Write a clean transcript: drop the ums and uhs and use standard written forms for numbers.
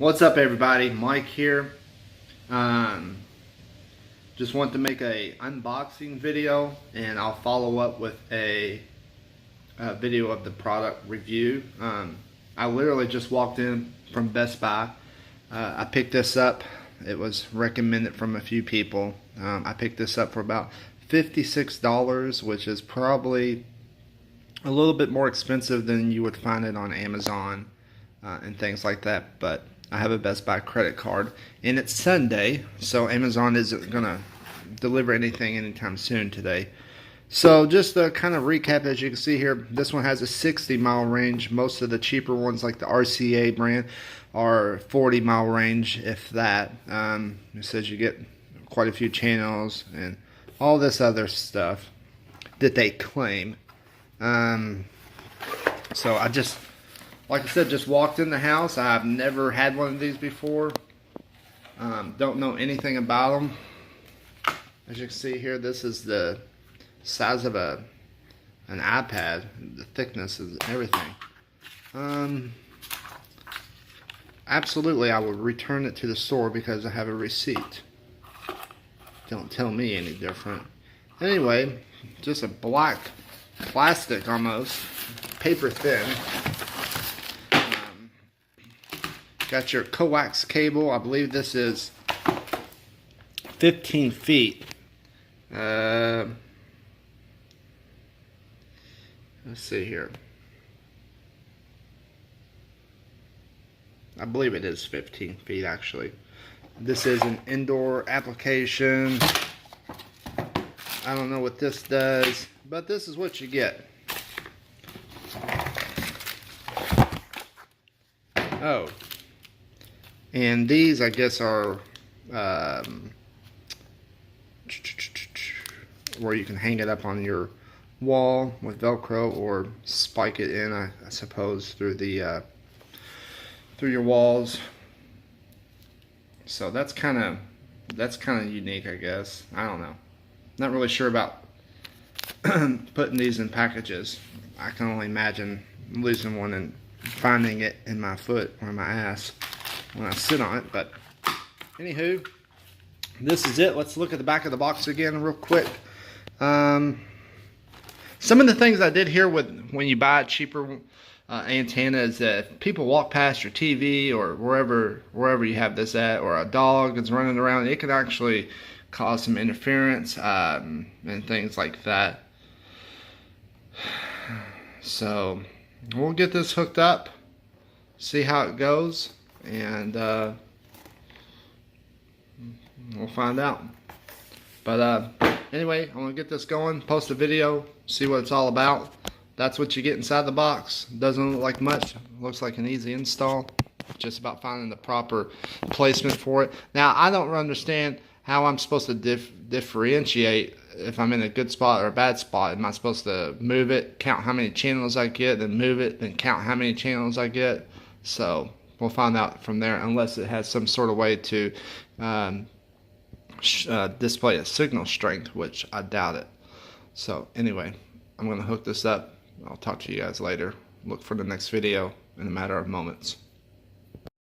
What's up, everybody? Mike here. Just want to make a unboxing video, and I'll follow up with a video of the product review. I literally just walked in from Best Buy. I picked this up. It was recommended from a few people. I picked this up for about $56, which is probably a little bit more expensive than you would find it on Amazon and things like that. But I have a Best Buy credit card, and it's Sunday, so Amazon isn't gonna deliver anything anytime soon today. So just to kind of recap, as you can see here, this one has a 60-mile range. Most of the cheaper ones, like the RCA brand, are 40-mile range, if that. It says you get quite a few channels and all this other stuff that they claim. So I just, like I said, just walked in the house. I've never had one of these before. Don't know anything about them. As you can see here, this is the size of an iPad. The thickness is everything. Absolutely, I would return it to the store because I have a receipt. Don't tell me any different. Anyway, just a black plastic, almost paper thin. Got your coax cable. I believe this is 15 feet. Let's see here. I believe it is 15 feet actually. This is an indoor application. I don't know what this does, but this is what you get. Oh. And these, I guess, are where you can hang it up on your wall with Velcro, or spike it in, I suppose, through the through your walls. So that's kind of unique, I guess. I don't know. Not really sure about putting these in packages. I can only imagine losing one and finding it in my foot or my ass when I sit on it. But anywho, this is it. Let's look at the back of the box again real quick. Some of the things I did here with when you buy a cheaper antenna is that if people walk past your TV or wherever you have this at, or a dog is running around, it can actually cause some interference and things like that. So we'll get this hooked up, see how it goes, and we'll find out. But anyway, I'm gonna get this going, post a video, see what it's all about. That's what you get inside the box. Doesn't look like much. Looks like an easy install. Just about finding the proper placement for it. Now, I don't understand how I'm supposed to differentiate if I'm in a good spot or a bad spot. Am I supposed to move it, count how many channels I get, then move it, then count how many channels I get? So we'll find out from there, unless it has some sort of way to display a signal strength, which I doubt it. So anyway, I'm going to hook this up. I'll talk to you guys later. Look for the next video in a matter of moments.